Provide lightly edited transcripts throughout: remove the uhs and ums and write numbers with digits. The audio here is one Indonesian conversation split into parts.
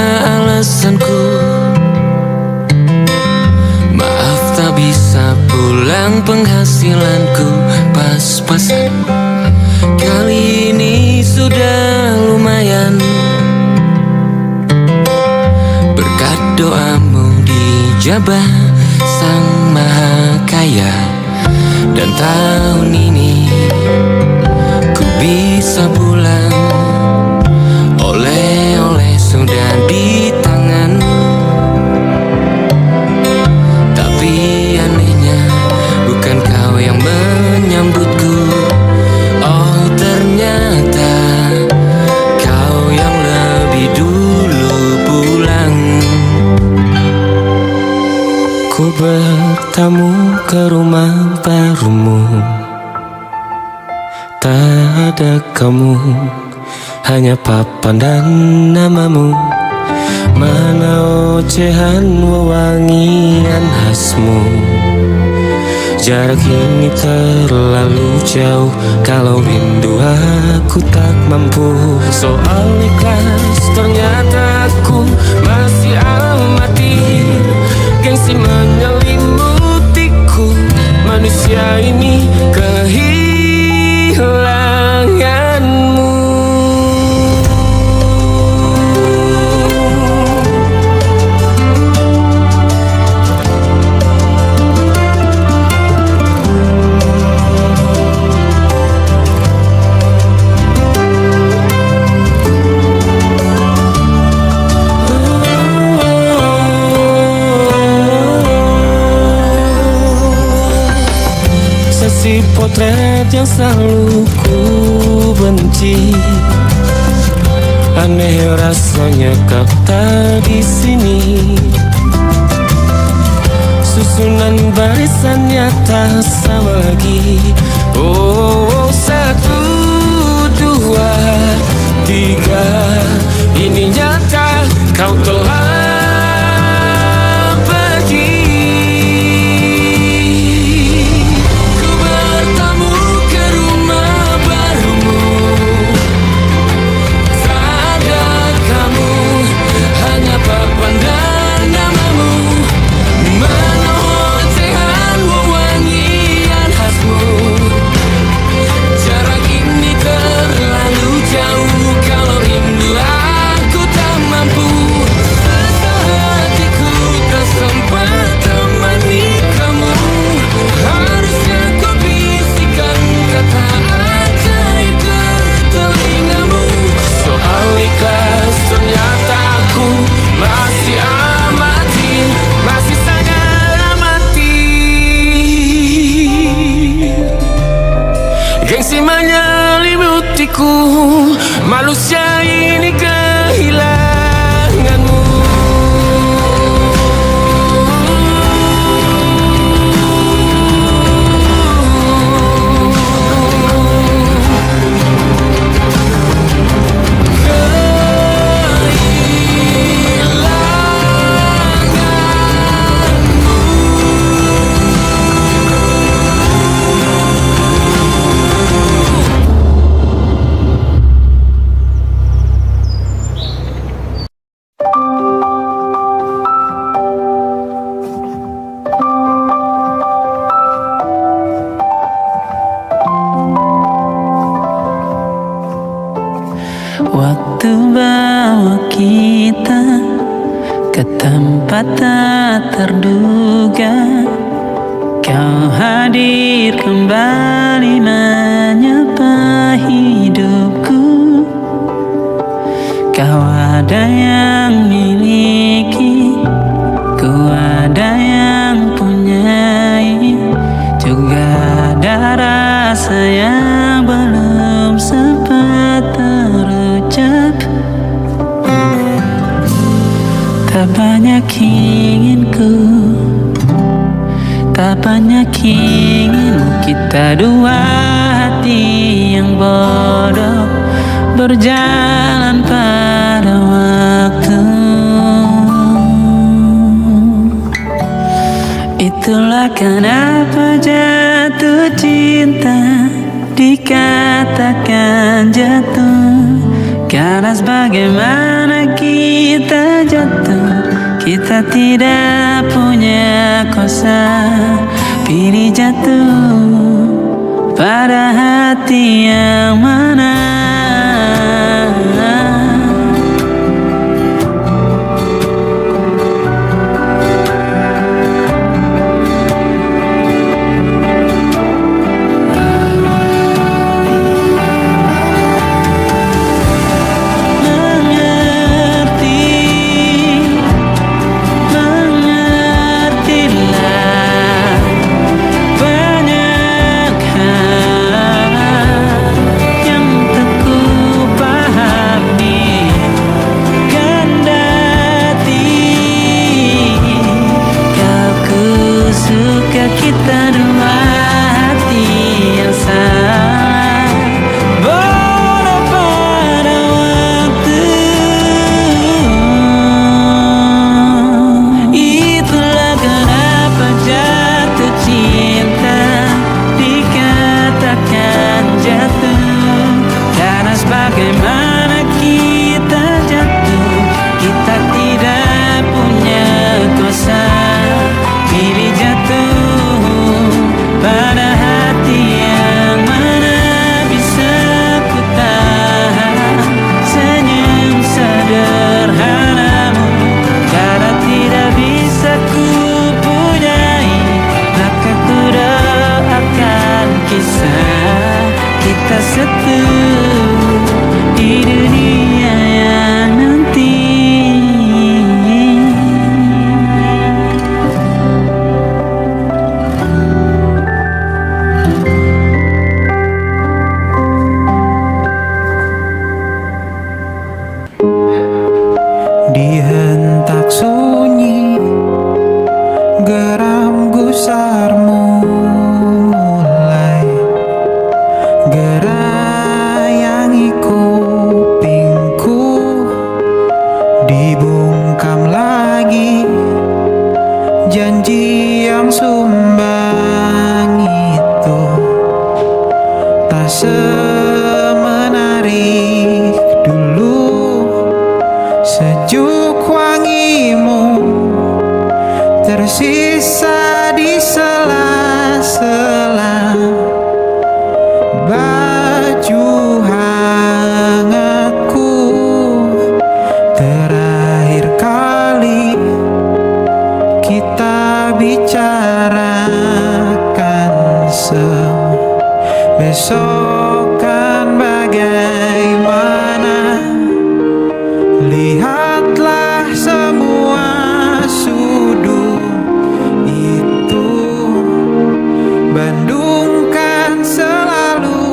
alasanku. Maaf tak bisa pulang, penghasilanku pas-pasan. Kali ini sudah lumayan, berkat doamu dijabah Sang Maha Kaya. Dan tahun ini ku bisa pulang, oleh-oleh sudah di tangan. Tapi anehnya bukan kau yang menyambutku. Oh ternyata kau yang lebih dulu pulang. Ku bertamu ke rumah barumu, tak ada kamu, hanya papan dan namamu. Mana ocehan wewangian khasmu. Jarak ini terlalu jauh, kalau rindu aku tak mampu. Soal ikhlas ternyata aku masih amati. Gengsi menyelimutiku, manusia ini kehilanganmu. Si potret yang selalu ku benci, aneh rasanya kau tak di sini. Susunan barisannya tak sama lagi. Oh, 1, 2, 3, ini nyata kau telah menyelimutiku, manusia ini kehilanganmu. Waktu bawa kita ke tempat tak terduga, kau hadir kembali menyapa hidupku. Kau ada yang miliki, ku ada yang punyai, juga ada rasa yang belum sempat terucap. Tak banyak inginku, tak banyak inginmu, kita dua hati yang bodoh berjalan pada waktu. Itulah kenapa jatuh cinta dikatakan jatuh, karena sebagaimana kita jatuh, kita tidak punya kuasa. Pilih jatuh pada hati yang mana. Kita dua hati yang sama, bodoh pada waktu. Itulah kenapa jatuh cinta dikatakan jatuh, karena sebagaimana kita jatuh, kita tidak punya kuasa. Pilih jatuh pada hati yang mana. Bisa ku tahan senyum sederhanamu, karena tidak bisa ku punyai, maka ku doakan kisah kita satu di dunia yang nanti. Di hentak sunyi, geram gusarmu mulai gerayangi kupingku. Dibungkam lagi janji yang sumbang itu, tak semenarik dulu. Sejuk wangimu tersisa di sela-sela baju hangatku. Terakhir kali kita bicarakan besokan bagaimana. Lihatlah semua sudut itu, Bandung kan selalu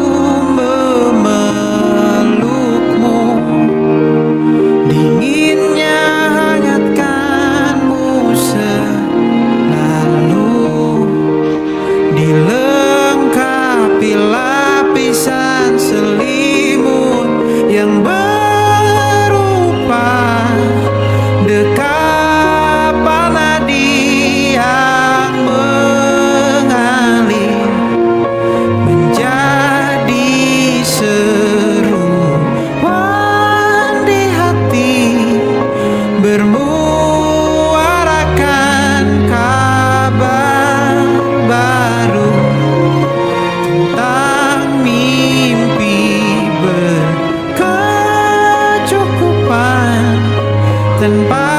memelukmu. Dinginnya hangatkanmu selalu, dilengkapi lapisan selimut yang dekapan nadi yang mengalir menjadi seruan di hati, bermuarakan kabar baru tentang mimpi berkecukupan, tanpa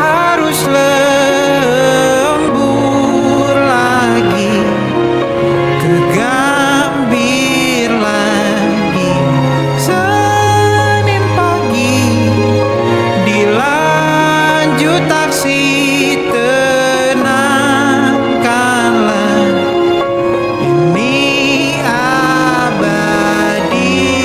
harus lembur lagi, kegambir lagi. Senin pagi dilanjut taksi, tenangkanlah ini abadi.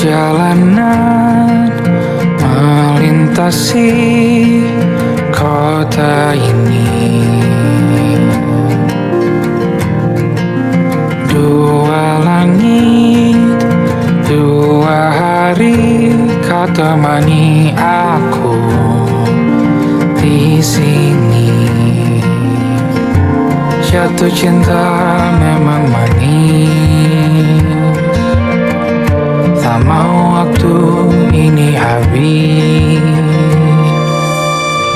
Perjalanan melintasi kota ini, dua langit, dua hari kau temani aku di sini. Jatuh cinta memang manis, tak mau waktu ini habis.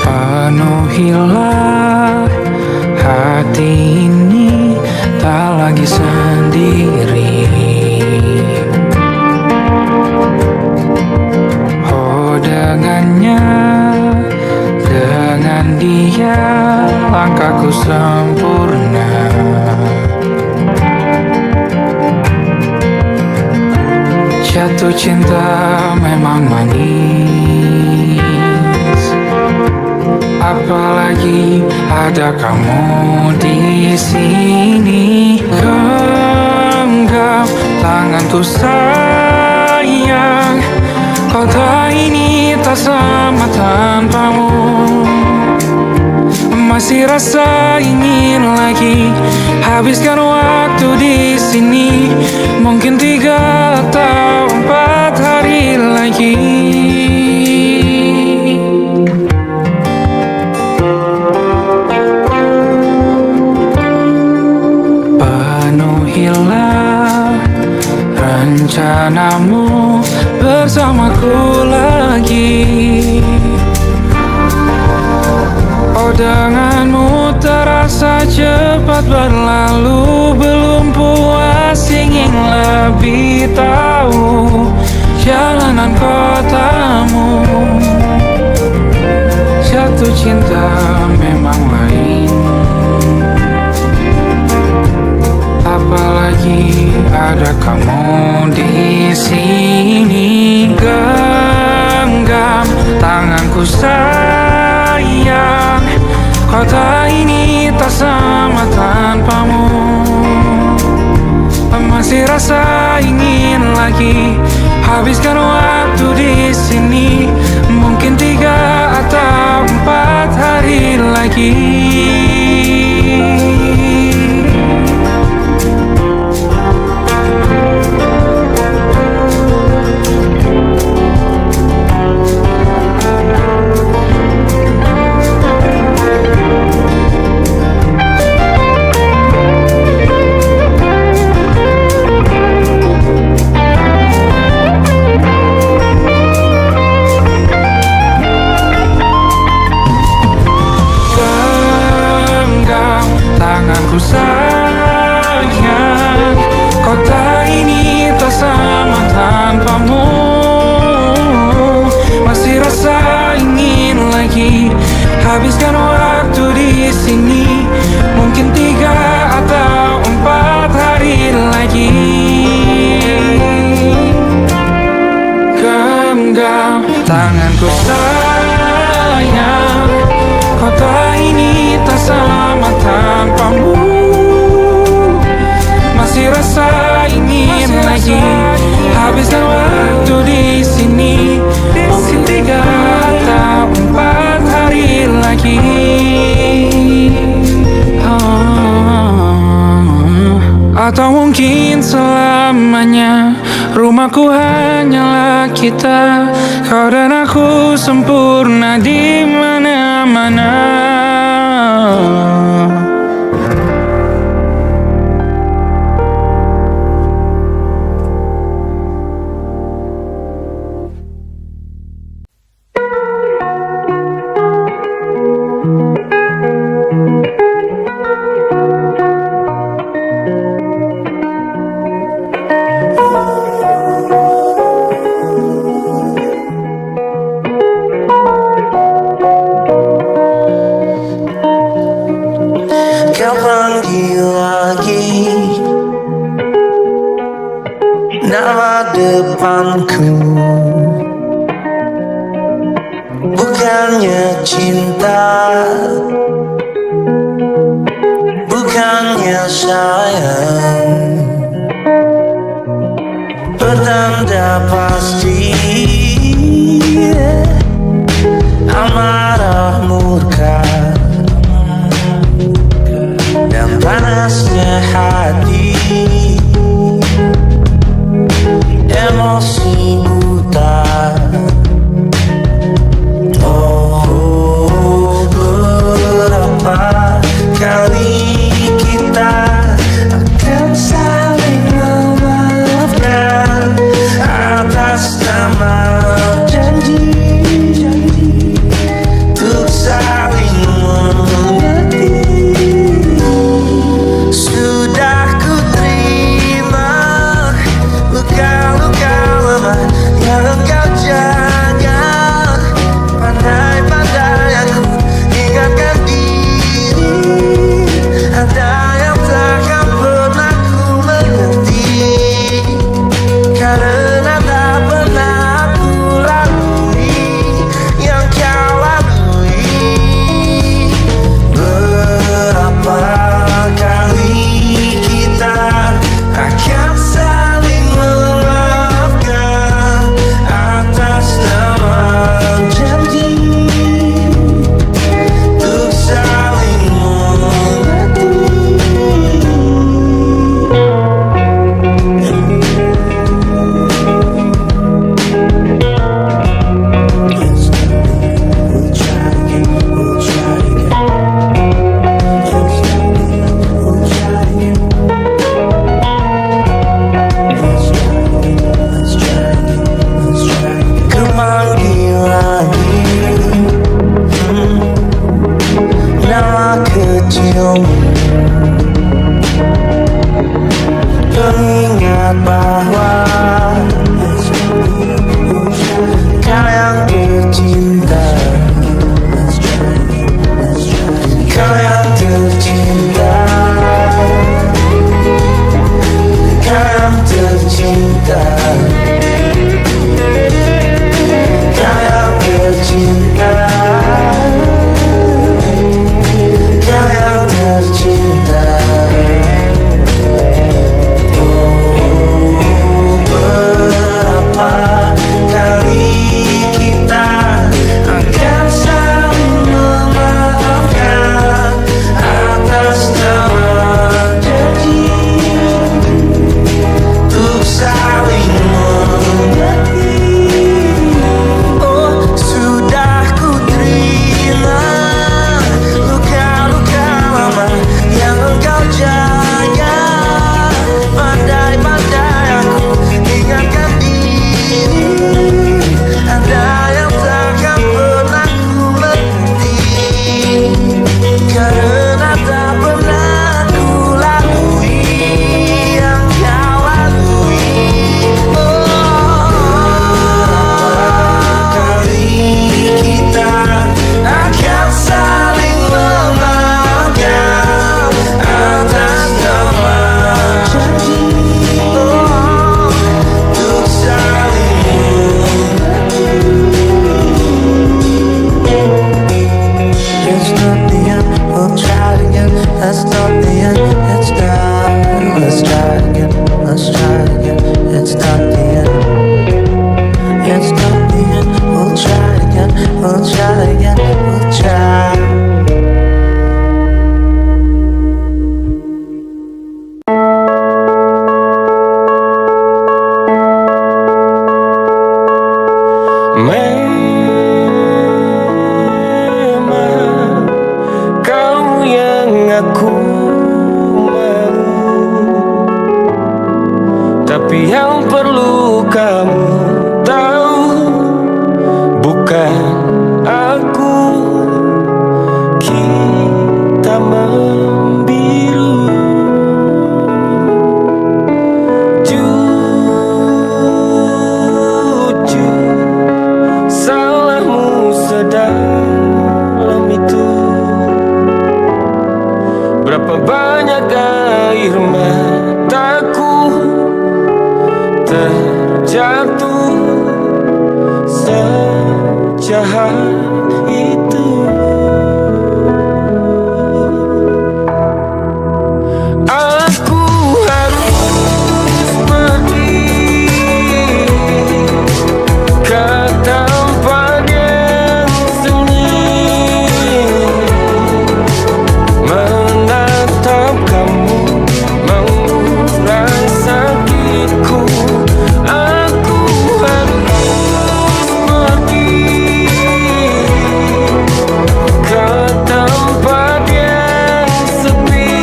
Penuhilah hati ini, tak lagi sendiri. Oh dengannya, dengan dia langkahku sempurna. Jatuh cinta memang manis, apalagi ada kamu di sini. Genggam tanganku sayang, kota ini tak sama tanpamu. Masih rasa ingin lagi habiskan waktu di sini, mungkin 3 atau 4 hari lagi. Penuhilah rencanamu bersamaku lagi. Oh denganmu terasa cepat berlalu, belum puas ingin lebih tahu jalanan kotamu. Jatuh cinta memang lain, apalagi ada kamu di sini. Genggam tanganku sayang, kota ini tak sama tanpamu. Masih rasa ingin lagi habiskan waktu di sini, mungkin 3 atau 4 hari lagi. Tanganku sayang, kota ini tak sama tanpamu. Masih rasa ingin lagi habiskan waktu di sini, mungkin 3 atau 4 hari lagi. Genggam tanganku sayang, kota ini tak sama tanpamu. Masih rasa ingin lagi habiskan waktu di sini, mungkin 3 atau 4 hari lagi. Atau mungkin selamanya rumahku hanyalah kita, kau dan aku sempurna di mana-mana. Nama depanku bukannya cinta, bukannya sayang, bertanda pas mengingat bahwa kau yang tercinta, kau yang tercinta, kau yang tercinta, kau yang tercinta, kau yang tercinta. Berapa kali kita akan saling memaafkan atas nama janji untuk saling mengerti. Oh, sudah ku terima luka-luka lama yang engkau jaga. Pandai-pandai aku ingatkan diri, ada yang takkan pernah ku mengerti, karena tak pernah ku lalui yang kau lalui. Kali kita akan saling memaafkan atas nama janji untuk saling mengerti. It's not the end, we'll try it again. That's not the end, it's done. Let's try it again, let's try it again. It's not the end, it's not the end. We'll try it again, we'll try it again, we'll try. Memang kau yang aku mau, tapi yang perlu kamu tahu bukan aku. Kita membiru, jujur salahmu sedalam itu. Berapa banyak air mataku terjatuh sejahat itu. Aku harus pergi ke tempat yang sunyi, menatap kamu mengurai sakitku. Aku harus pergi ke tempat yang sepi,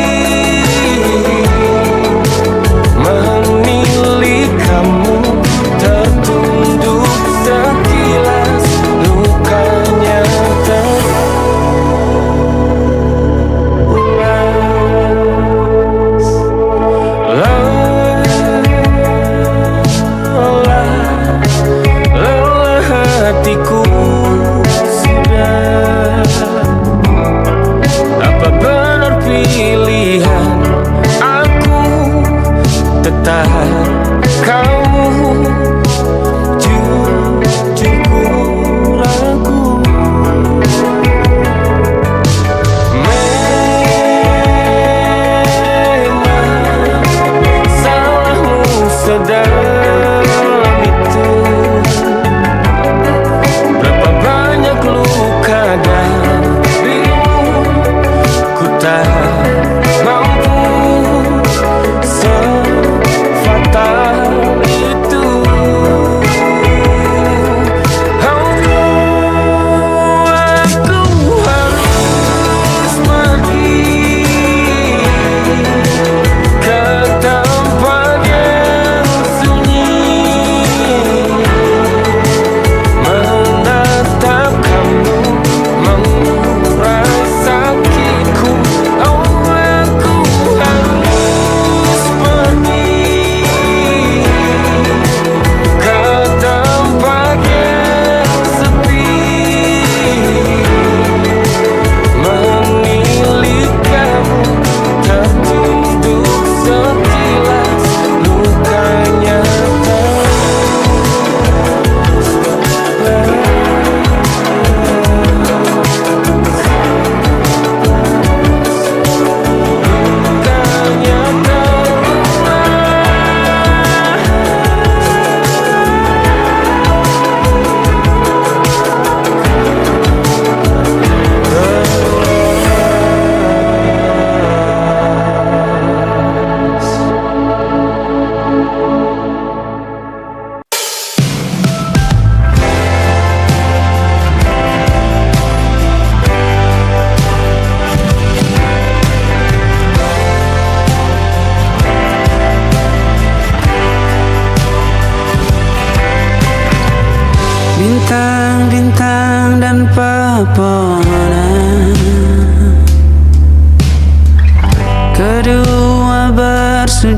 menilik kamu tertunduk sekilas, lukanya terulas. Lelah hatiku sudah. Apa benar pilihan aku tetap kamu? Jujur ku ragu. Memang salahmu sedalam itu. Berapa banyak luka darimu ku tak mampu sefatal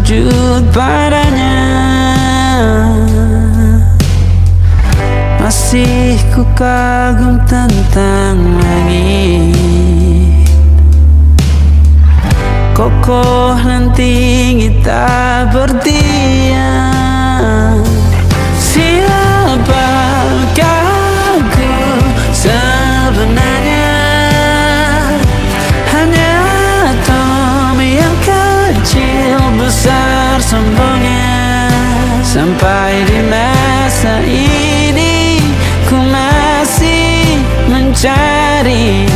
sujud padanya. Masih ku kagum tentang langit, kokoh dan tinggi tak berdiam. Siapakah aku sebenarnya? Hanya atom yang kecil besar sombongnya. Sampai di masa ini ku masih mencari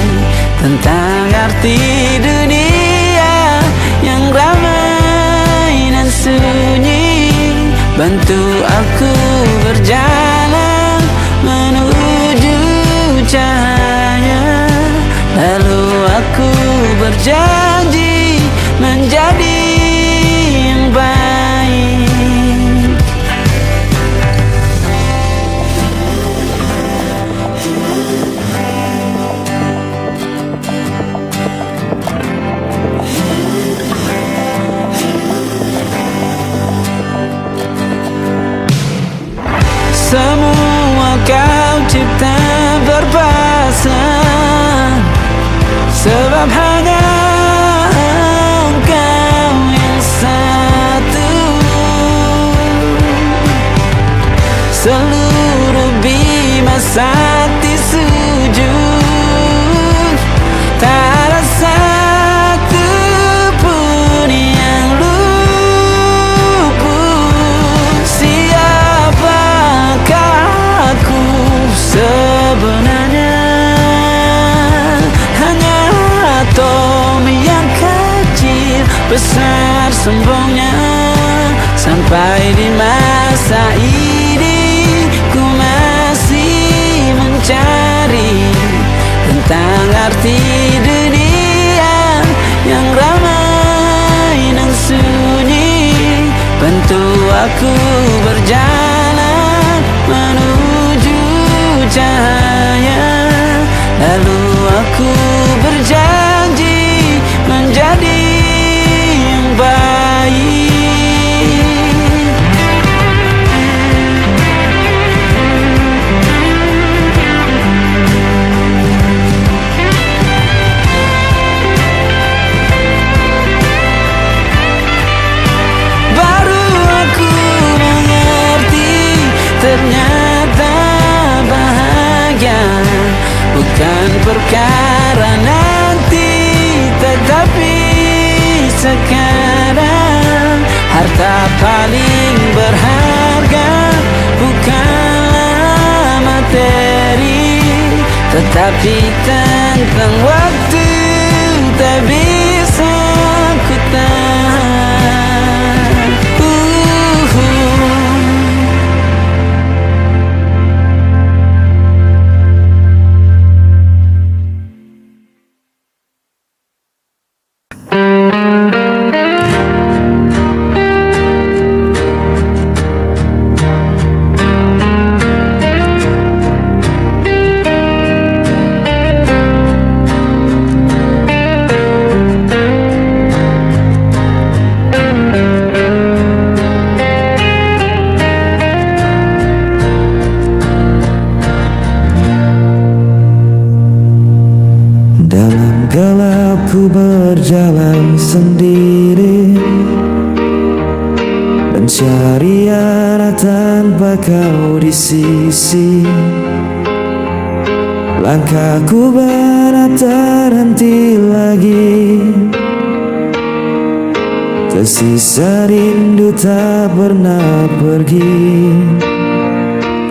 tentang arti dunia yang ramai dan sunyi. Bantu aku berjalan menuju cahaya, lalu aku berjanji menjadi yang baik. Semua kau cipta berpasang, sebab hanya engkau yang satu. Seluruh bima sakti sujud, tak ada satu pun yang luput. Siapakah aku sebenarnya? Hanya atom yang kecil besar sombongnya. Sampai di masa ini ku masih mencari tentang arti dunia yang ramai dan sunyi. Bantu aku berjalan menuju cahaya, lalu aku berjanji menjadi yang baik. Baru aku mengerti, ternyata bahagia bukan perkara nanti, tetapi sekarang. Harta paling berharga bukanlah materi, tetapi tentang waktu tak bisa ku tahan. Dalam gelap ku berjalan sendiri, mencari arah tanpa kau di sisi. Langkahku berat terhenti lagi, tersisa rindu tak pernah pergi.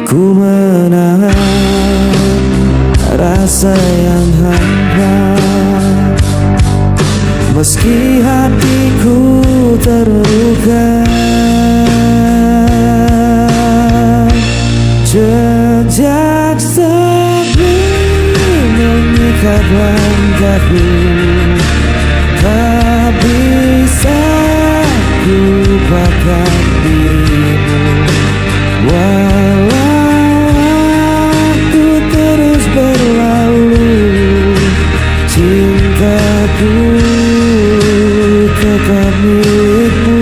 Ku menahan rasa yang hampa, meski hatiku terluka. Jejak sepi mengikat langkahku, tak bisa ku lupakan dirimu. Walau waktu terus berlalu, cintaku tetap milikmu.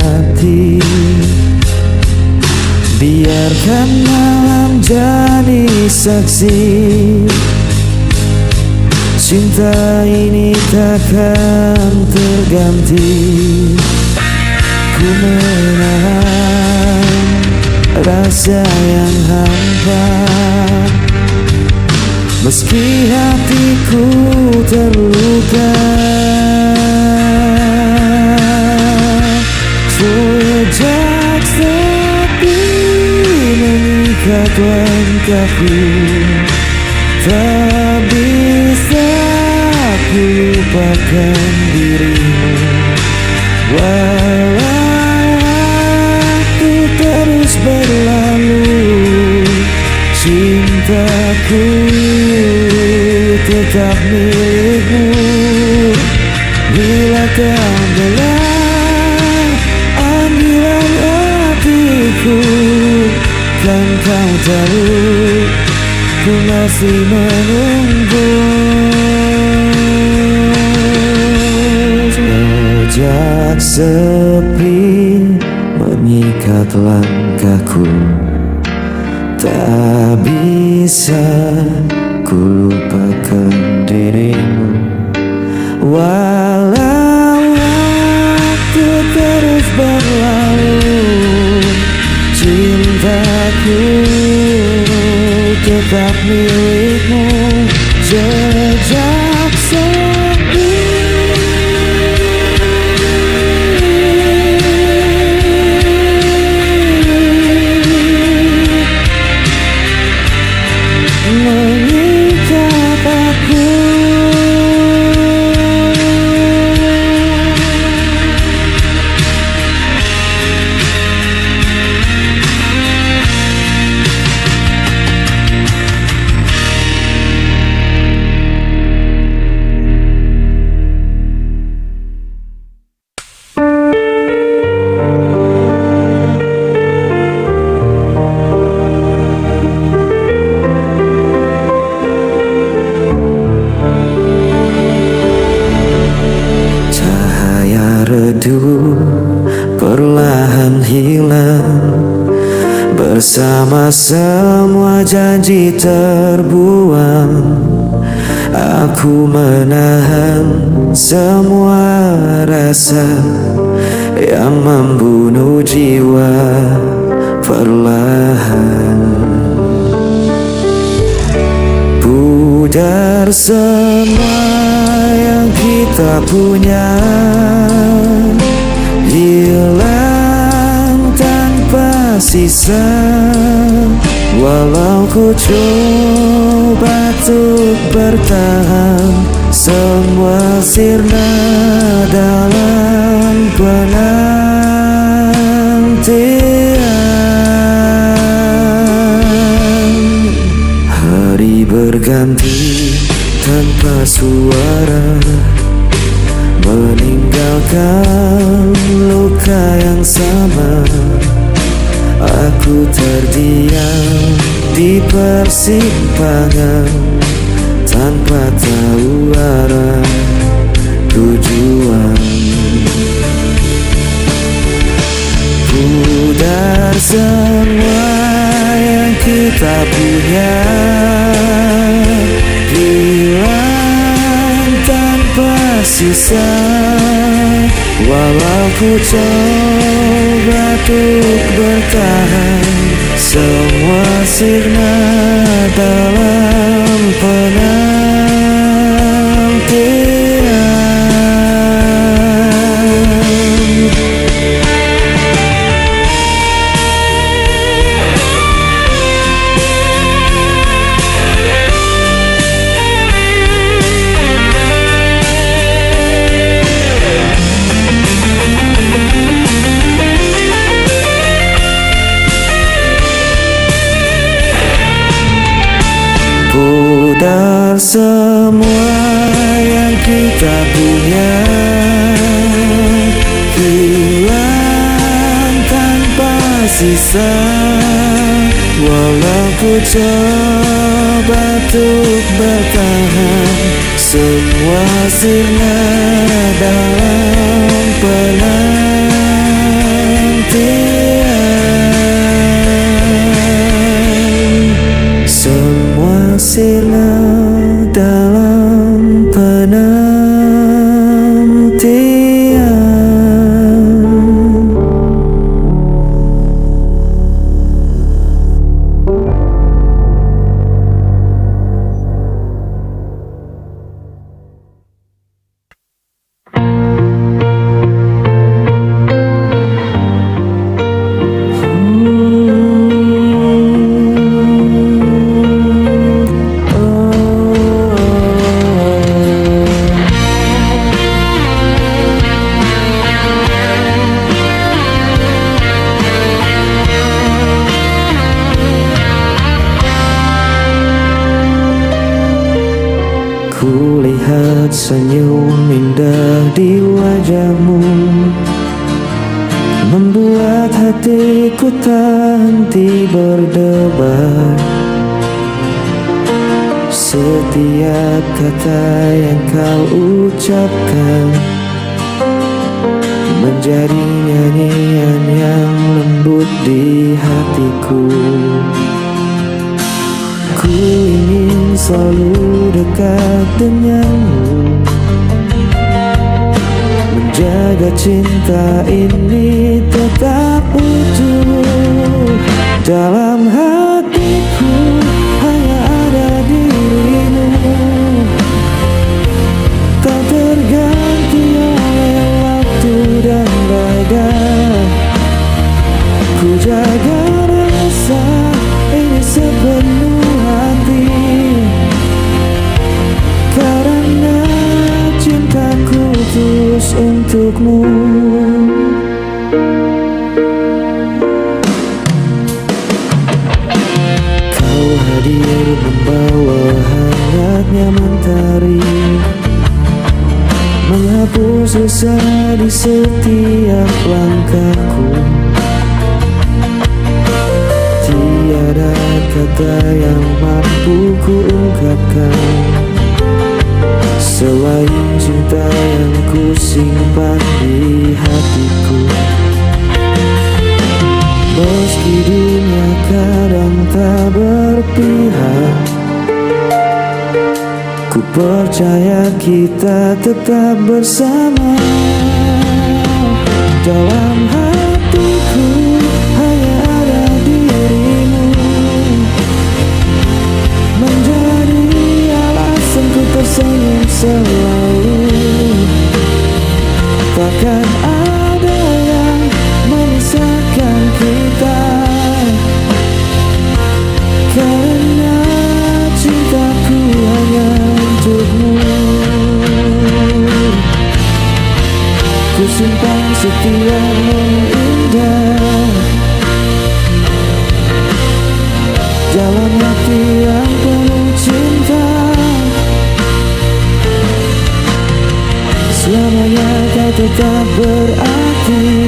hati. Biarkan malam jadi saksi, cinta ini takkan terganti. Ku menahan rasa yang hampa, meski hatiku terluka. Sejak sepi mengikat langkahku, tak bisa ku lupakan dirimu. Walau waktu terus berlalu, cintaku tetap milikmu. Bila kau belah ambilan hatiku, kan kau tahu ku masih menunggu. Sejak sepi mengikat langkahku, tak bisa ku lupakan dirimu. Walau waktu terus berlalu, cintaku tetap milikmu. Sejak sepi mengikat aku. Perlahan hilang bersama semua janji terbuang. Aku menahan semua rasa yang membunuh jiwa perlahan. Pudar semua yang kita punya, hilang tanpa sisa. Walau ku coba untuk bertahan, semua sirna dalam penantian. Hari berganti tanpa suara, meninggalkan luka yang sama. Aku terdiam di persimpangan tanpa tahu arah tujuan. Pudar semua yang kita punya, hilang tanpa sisa. Walau ku coba untuk bertahan, semua sirna dalam penantian. Pudar semua yang kita punya, hilang tanpa sisa. Walau ku coba untuk bertahan, semua sirna dalam penantian. terusirnya dalam penantian. Kulihat senyum indah di wajahmu, membuat hatiku tak henti berdebar. Setiap kata yang kau ucapkan menjadi nyanyian yang lembut di hatiku. Ku ingin selalu dekat denganmu, menjaga cinta ini tetap utuh. Dalam hatiku hanya ada dirimu, tak terganti oleh waktu dan badai. Ku jaga rasa ini sepenuh hati, karena cintaku tulus untukmu. Kau hadir membawa hangatnya mentari, menghapus rasa di setiap langkahku. Tiada kata yang mampu ku ungkapkan selain cinta yang ku simpan di hatiku. Meski dunia kadang tak berpihak, ku percaya kita tetap bersama. Dalam hatiku hanya ada dirimu, menjadi alasanku tersenyum selalu. Takkan ada yang memisahkan kita, karena cintaku hanya untukmu. Ku simpan setiapmu indah dalam hati yang penuh cinta. Selamanya kau tetap berarti.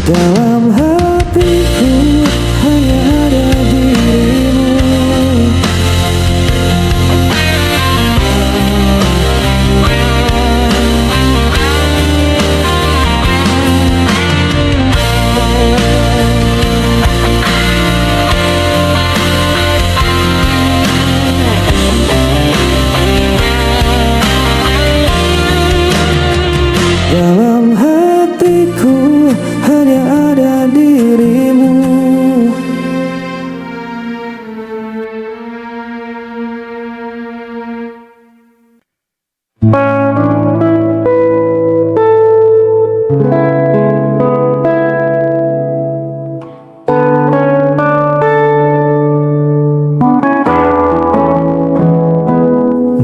Dalam hatiku hanya ada dirimu. Dalam hatiku hanya ada dirimu.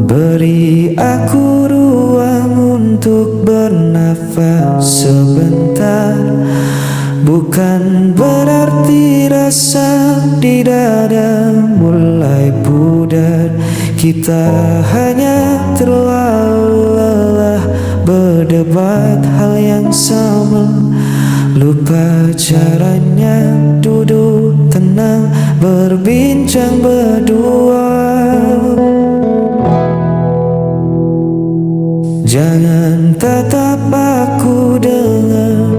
Beri aku ruang untuk bernafas sebentar, bukan berarti rasa di dada mulai pudar. Kita hanya terlalu lelah berdebat hal yang sama, lupa caranya duduk tenang berbincang berdua. Jangan tatap aku dengan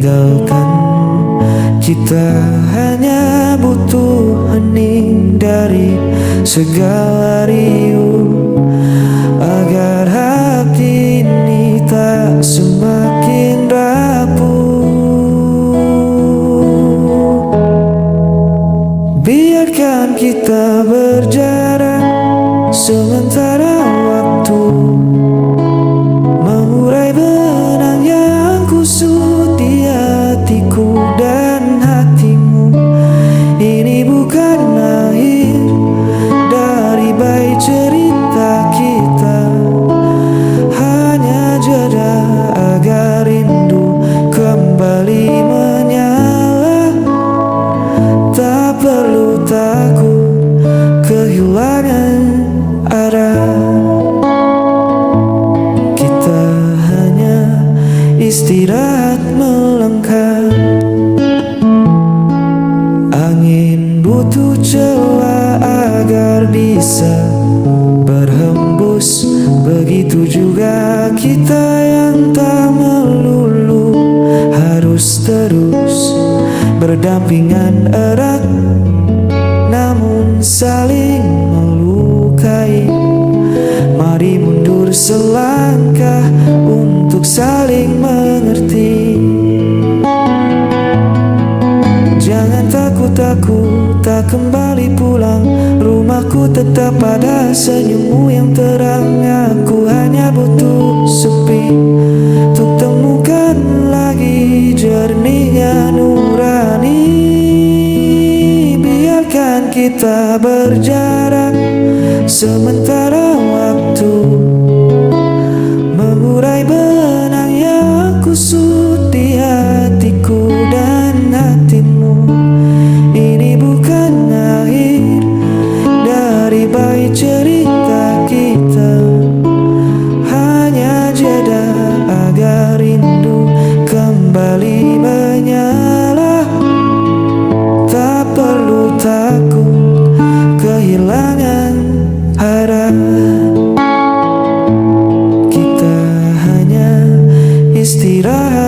tinggalkan. Kita hanya butuh hening dari segala riuh, agar hati ini tak semakin rapuh. Biarkan kita berjarak sementara waktu, mengurai benang yang kusut di hatiku dan hatimu. Ini bukan akhir dari baik cerita kita, hanya jeda agar rindu kembali menyala. Tak perlu takut kehilangan arah, kita hanya istirahat melangkah. Angin butuh celah agar bisa berhembus, begitu juga kita yang tak melulu harus terus berdampingan erat, namun saling melukai. Mari mundur selangkah untuk saling mengerti. Jangan takut aku tak kembali pulang, rumahku tetap ada senyummu yang terang. Aku hanya butuh sepi untuk temukan lagi jernihnya nurani. Biarkan kita berjarak sementara waktu, mengurai benang yang kusut di hatiku dan hatimu. Ini bukan akhir dari baik cerita kita, hanya jeda agar rindu kembali menyala. Tak perlu takut kehilangan arah, kita hanya istirahat